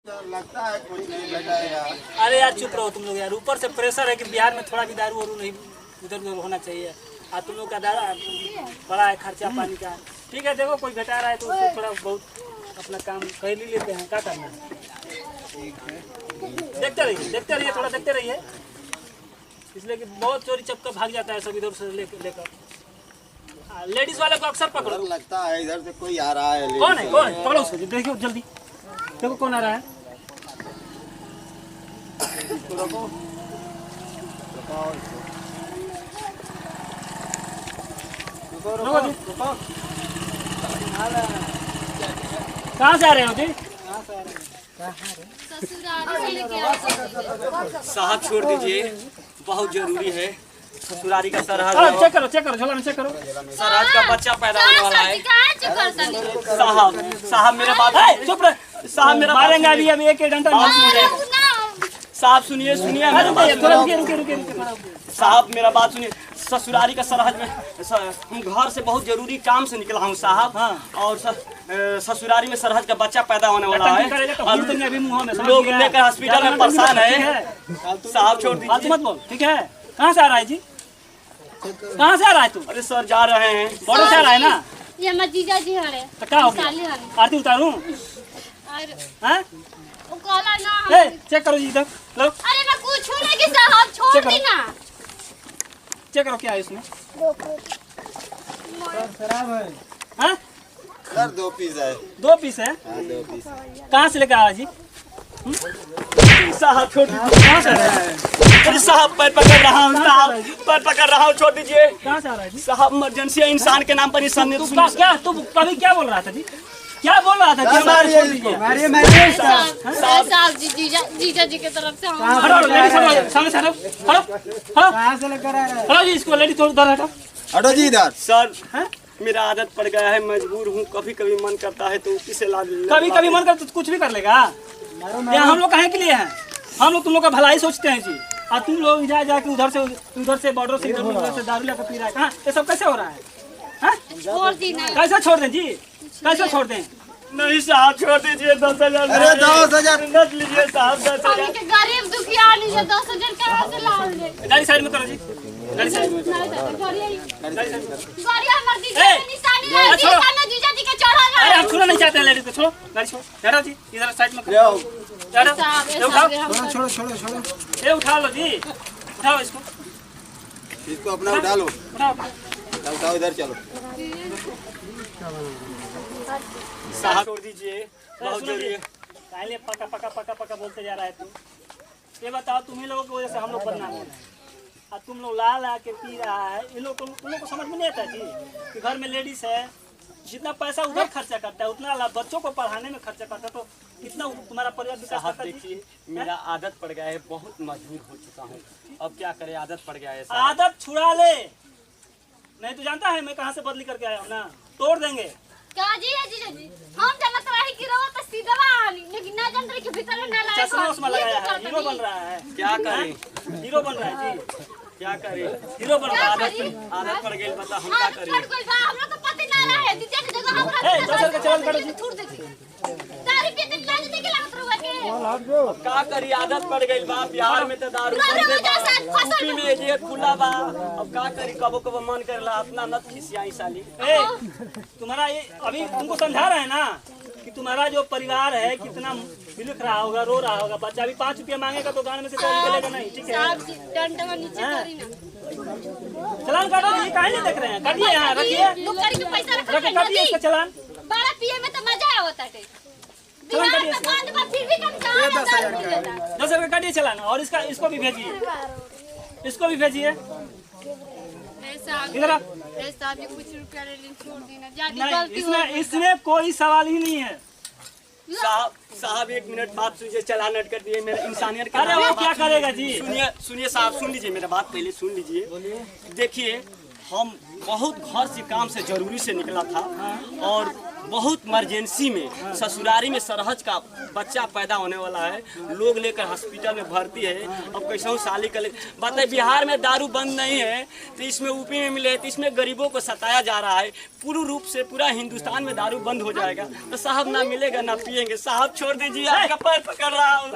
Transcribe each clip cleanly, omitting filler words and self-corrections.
लगता है कोई नहीं लगाएगा। अरे यार चुप रहो तुम लोग यार, ऊपर से प्रेशर है कि बिहार में थोड़ा भी दारू वारू नहीं इधर उधर होना चाहिए। और तुम लोग का दादा बड़ा है खर्चा पानी का। ठीक है देखो कोई घटा रहा है तो उसको थोड़ा बहुत अपना काम कर ही लेते हैं, क्या करना है। देखते रहिए थोड़ा देखते रहिए, इसलिए कि बहुत चोरी चपका भाग जाता है सब इधर से लेकर। लेडीज वाले को अक्सर पकड़ो। लगता है इधर से कोई आ रहा है। कौन है पकड़ो उसको, देखियो जल्दी देखो कौन आ रहा है। कहाँ से आ रहे हो जी? साहब छोड़ दीजिए, बहुत जरूरी है। ससुरारी का सरहद चेक करो झोला में चेक करो। सरहद का बच्चा पैदा होने वाला है। साहब मेरा बात चुप रहे साहब, मेरा मारेंगे अभी एक घंटा। साहब सुनिए रुकिए। साहब मेरा बात सुनिए। ससुरारी का सरहद में हम घर से बहुत जरूरी काम से निकला हूँ साहब। और ससुरारी में सरहद का बच्चा पैदा होने वाला है। लोग लेकर हॉस्पिटल में परेशान है। साहब छोड़ दीजिए मत बोल, ठीक है। कहाँ से आ रहा है जी? कहाँ से आ रहा है तू? अरे सर जा रहे हैं, बॉर्डर से आ रहा है ना? ये मत जीजा जी हरे तो क्या हो गया? आरती उतारूं? हैं? वो कॉलर ना। चेक करो जी इधर लो। अरे मैं कुछ नहीं साहब, छोड़ दी ना। चेक करो क्या है इसमें। शराब है। हैं? सर 2 पीस है। 2 पीस है? हाँ 2 पीस। कहाँ से लेकर आ रहा है जी? साहब छोड़ दीजिए। कहाँ से आ रहा है? अरे साहब पैर पकड़ रहा हूँ, साहब पैर पकड़ रहा हूँ, छोड़ दीजिए। कहाँ से आ रहा है जी? साहब इमरजेंसी है, इंसान के नाम पर ही सामने। तू कभी क्या बोल रहा था जी? क्या बोल रहा था जी? साहब जीजा जी की तरफ से कहाँ से लेकर आ रहा है? जी इसको लेडी थोड़ा उधर हटो। हटो जी इधर। सर मेरा आदत पड़ गया है, मजबूर हूँ। कभी कभी मन करता है तो उसी से ला कभी मन कर तो कुछ भी कर लेगा। यहाँ हम लोग काहे के लिए हैं? हम लोग तुम लोग का भलाई सोचते हैं जी। और तुम लोग जाके उधर से बॉर्डर से इधर से दारू लेकर पी रहा है। कहाँ ये सब कैसे हो रहा है? छोड़ दी ना। कैसे छोड़ दें जी? कैसे छोड़ दें? नहीं साहब छोड़ दीजिए। 10,000 अरे 10,000 मत लीजिए साहब। 10,000 के गरीब दुखिया नहीं 10,000 कहाँ से लाओगे? गाड़ी साइड में करो जी, गाड़ी साइड में। गाड़िया मर्दी की निशानी है, सामने जीजा जी के चढ़ा रहा अरे है। हम छूना नहीं चाहते हैं लेडीज को, छोड़ो गाड़ी छोड़ो। हटो जी इधर साइड में करो। छोड़ो। ये उठा लो जी, उठाओ इसको अपना उठा लो। उठाओ। उठाओ इधर चलो। साहब छोड़ दीजिए, बहुत जरूरी है। पहले पका बोलते जा रहा है तू। ये बताओ तुम्ही लोगों की वजह से हम लोग बदनाम हो रहे हैं। और तुम लोग ला के पी रहा है। इन लोग को समझ में नहीं आता जी कि घर में लेडीज है, जितना पैसा उधर खर्चा करता है उतना बच्चों को पढ़ाने में खर्चा करता है, तो कितना तुम्हारा परिवार विकास करता है। देखिए मेरा आदत पड़ गया है, बहुत मजबूर हो चुका हूँ। अब क्या करें, आदत पड़ गया है। आदत छुड़ा ले, नहीं तो जानता है मैं कहाँ से बदली करके आया हूँ ना, तोड़ देंगे। क्या जी है जीजा जी? हम जनत रही की रहो तो सीधा आनी, लेकिन ना जन रही के भीतर ना लाए। चश्मा उसमें लगाया है, हीरो बन रहा है। क्या करें, हीरो बन रहा है जी। क्या करें, हीरो बन रहा है। आदत पड़ गई, बता हम क्या करें। हम लोग तो पति ना रहे जीजा की जगह हम ए 10,000 का चलन काटो जी। छोड़ देती। दारू पीते लाज देके लागत रहुआ के। क्या करी, आदत पड़ गई बा। बिहार में तो दारू बंदे बा, यूपी में ये खुला बा। अब क्या करी, कबो मन करेला अपना नत खिसियाई साली। ए तुम्हारा ये अभी तुमको समझा रहे हैं ना कि तुम्हारा जो परिवार है कितना बिलख रहा होगा, रो रहा होगा। बच्चा अभी 5 रुपया मांगेगा तो गाने में से तो निकलेगा नहीं। ठीक है साहब जी डंडा नीचे करी ना। चलान काटो जी, काहे नहीं देख रहे हैं? काटिए यहाँ रखिए, लुकारी के पैसा रख काटिए इसका चलान। बड़ा पिए में तो मजा आवत है। चलान बिहार काटिए में बंद बा फिर भी कम कहाँ 10,000 का काटिए चलान। और इसको भी भेजिए, इसको भी भेजिए। इधर आ। साहब जी कुछ रुपया ले लें, छोड़ देना। नहीं इसमें कोई सवाल ही नहीं है। साहब 1 मिनट बात सुनिए, चलान अट कर दिए। मेरा इंसानियत का अरे वो क्या करेगा जी? सुनिए साहब, सुन लीजिए मेरा बात, पहले सुन लीजिए। देखिए हम बहुत घर से काम से जरूरी से निकला था और बहुत इमरजेंसी में ससुरारी में सरहज का बच्चा पैदा होने वाला है, लोग लेकर हॉस्पिटल में भर्ती है। अब कैसे साली का बताए, बिहार में दारू बंद नहीं है तो इसमें यूपी में मिले तो इसमें गरीबों को सताया जा रहा है। पूर्ण रूप से पूरा हिंदुस्तान में दारू बंद हो जाएगा तो साहब ना मिलेगा ना पिएंगे। साहब छोड़ दीजिए, आपका पैर पकड़ रहा हूँ,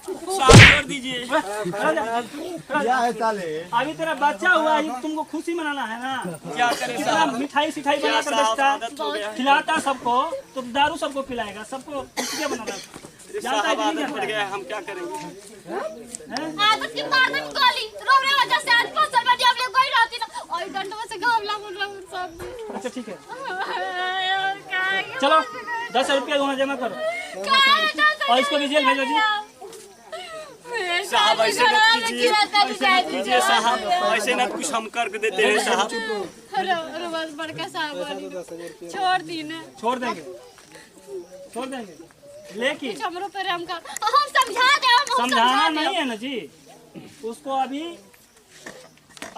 साहब छोड़ दीजिए। क्या है साले? अभी तेरा बच्चा हुआ है, तुमको खुशी मनाना है ना। क्या करें कितना साहब, मिठाई सिठाई क्या बनाकर साहब बेचता, आदत हो गया। खिलाता सबको, तो दारू सबको पिलाएगा, सबको खुशियाँ बनाता है। जानता है साहब कि नहीं आदत पड़ जानता गया, हम क्या करेंगे। है? आदत की मारदन गोली रोने वजह से आज 5 साल बाद अब कोई रहती ना और डंडों से घावला बोल रहा हूं सब। अच्छा ठीक है, यार काय चलो 10 रुपया दोनों जमा करो और इसको भी जेल भेजो जी। साहब ऐसे मत कीजिए, ऐसे मत कीजिए साहब, ऐसे न कुछ हम कर देते हैं साहब। अरे बस बड़का साहब छोड़ दी ना, छोड़ देंगे, छोड़ देंगे, लेकिन हमरो पे हम समझा दे, हम समझाना नहीं है ना जी। उसको अभी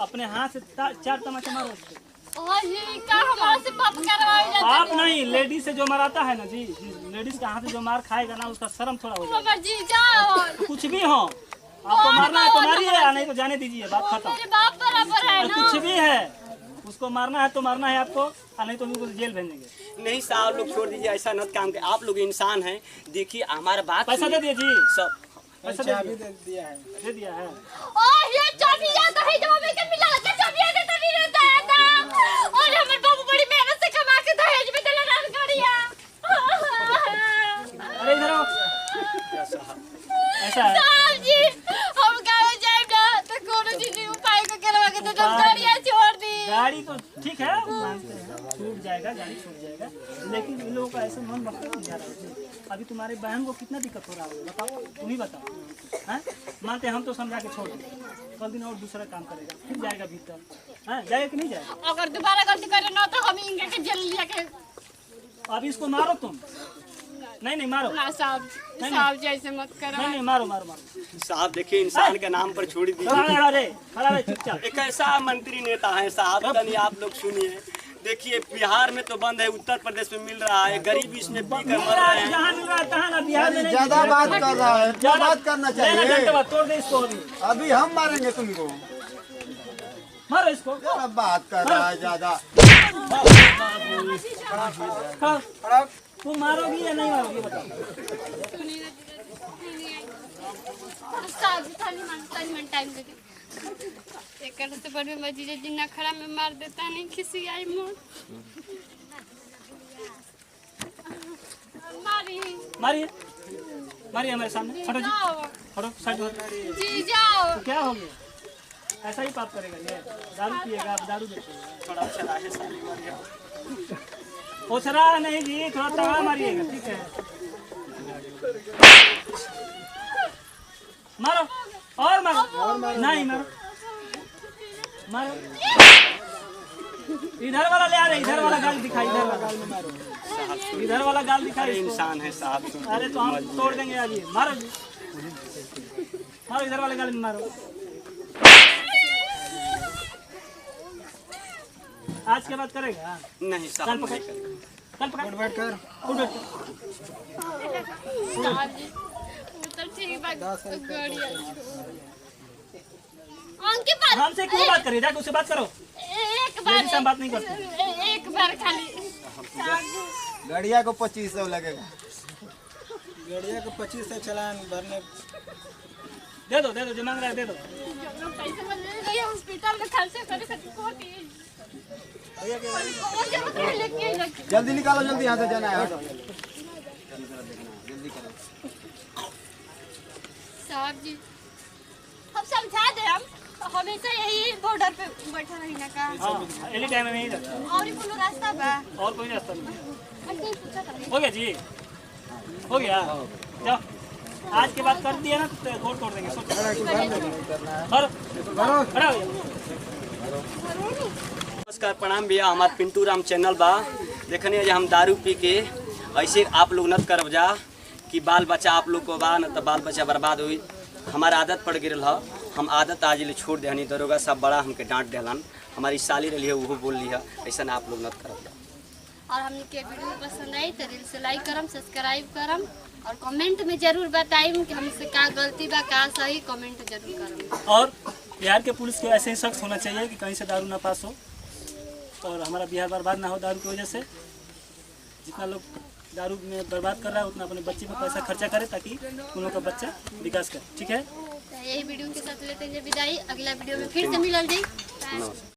अपने हाथ से 4 तमाचे मारो उसको। और ये का हमारे से पाप करवाए जाते आप नहीं, लेडीज से जो मराता है ना जी, लेडीज के हाथ से जो मार खाएगा ना उसका शर्म थोड़ा हो जाएगा। हमर जी जाओ, कुछ भी हो, आपको मारना है तो मारिए, या नहीं तो जाने दीजिए, बात खत्म। मेरे बाप बराबर है ना। कुछ भी है, उसको मारना है तो मारना है आपको, और नहीं तो उनको जेल भेजेंगे। नहीं साहब लोग छोड़ दीजिए, ऐसा न काम के। आप लोग इंसान हैं, देखिए हमारा बात पैसा दे दिए जी, सब पैसा दे दिया है, दे दिया है। और ये चाबी जाता है जब हमें के मिला के चाबी देता नहीं रहता है था। और हमर बाबू बड़ी मेहनत से कमा के दहेज में दिला रान गाड़िया। अरे इधर आओ, ऐसा है। साहब जी हम गाँव जाए ना तो कोनो चीज उपाय को करवा के तो गाड़िया छोड़ दी। गाड़ी तो ठीक है, मानते हैं, छूट जाएगा, गाड़ी छूट जाएगा, लेकिन इन लोगों का ऐसा मन मत क्यों जा रहा है। अभी तुम्हारे बहन को कितना दिक्कत हो रहा है बताओ, तुम ही बताओ। हैं, मानते हैं हम तो समझा के छोड़ दें, कल दिन और दूसरा काम करेगा, फिर जाएगा भीतर। हैं, जाएगा कि नहीं जाएगा? अगर दोबारा गलती करे ना तो हम इनके के जेल लिया के। अभी इसको मारो तुम, नहीं नहीं मारो, ना साहब, साहब जी ऐसे मत करो। नहीं नहीं मारो मारो मारो। साहब देखिए, इंसान के नाम पर छोड़ दीजिए। खड़ा रहे, खड़ा रहे चुपचाप। एक ऐसा मंत्री नेता है साहब, तनी आप लोग सुनिए। देखिए बिहार में तो बंद है, उत्तर प्रदेश में मिल रहा है, गरीब इसमें पी कर मर रहे हैं। जहाँ मिल रहा है तहाँ ना, बिहार में नहीं। ज्यादा बात कर रहा है, क्या बात करना लेना घंटे चाहिए? बाद तोड़ दे इसको अभी, अभी हम मारेंगे तुमको। मारो इसको। क्या बात कर रहा है ज्यादा? खड़ा, तुम मारोगी या नहीं मारोगी बताओ। साहब जी थाली मन टाइम दे एक से पर में मजी जे जिन्ना खड़ा में मार देता नहीं किसी आई मोर मारी मारिए, मारिए हमारे सामने। हटो जी, जाओ हटो साइड हो। जी जाओ। तो क्या हो गया? ऐसा ही पाप करेगा ये, दारू पिएगा, आप दारू बेचेगा। थोड़ा अच्छा है साली मर गया। ओछरा नहीं जी, थोड़ा तवा मारिएगा, ठीक है। मारो और मारो, नहीं मारो, मारो। इधर वाला ले आ रहे, इधर वाला गाल दिखाई, इधर वाला गाल में मारो, इधर वाला गाल दिखाई अरे इसको। इंसान है साहब। अरे तो हम तोड़ देंगे अभी, मारो जी, मारो इधर वाले गाल में मारो। आज के बाद करेगा? नहीं कल साहब पकड़, नहीं करेगा। कल पकड़, बैठ कर उठ बैठ। साहब जी तो ठीक बात गाड़िया उनके पास हमसे क्यों बात करिए, जाके उससे बात करो। एक लेडीज से हम बात नहीं बार करते। एक बार खाली साहब जी गड़िया को 2500 लगेगा। गड़िया को 2500 चलान भरने। दे दो, दे दो, जो मांग रहा है दे दो। जो पैसे मिल गए हॉस्पिटल में खर्चे करे सकते कोट लेके जल्दी निकालो, जल्दी यहाँ से जाना है। हटो। साहब जी हम समझा दे, हम हमेशा यही बॉर्डर पे बैठा रही ना का। हाँ, एनी टाइम में नहीं रहता, और कोनो रास्ता बा? और कोई रास्ता नहीं। ऐसे ही पूछा था। हो गया जी, हो गया, जाओ। आज के बाद कर दिया ना तो गोल तोड़ देंगे, सोचो। और खड़ा हो जाओ। नमस्कार, प्रणाम भैया, हमार पिंटू राम चैनल बा। देखने हम दारू पी के ऐसे आप लोग न करब जा कि बाल बच्चा आप लोग को बा न तो बाल बच्चा बर्बाद हुई। हमारा आदत पड़ गई है, हम आदत आज ले छोड़ दे हनी। दरोगा सब बड़ा हमके डांट दिलन, हमारी साली रही है वो बोल ली है, ऐसा आप लोग न करब जा। और हमने के वीडियो पसंद आई तो दिल से लाइक करम, सब्सक्राइब करम और कमेंट में जरूर बताइम कि हमसे का गलती बा, का सही, कमेंट जरूर करम। और बिहार के पुलिस को ऐसे ही शख्स होना चाहिए कि कहीं से दारू ना पास हो और हमारा बिहार बर्बाद ना हो दारू की वजह से। जितना लोग दारू में बर्बाद कर रहा है उतना अपने बच्चे पर पैसा खर्चा करे ताकि उन लोग का बच्चा विकास करे। ठीक है, तो यही वीडियो के साथ लेते हैं विदाई। अगला वीडियो में फिर से मिलल जाई।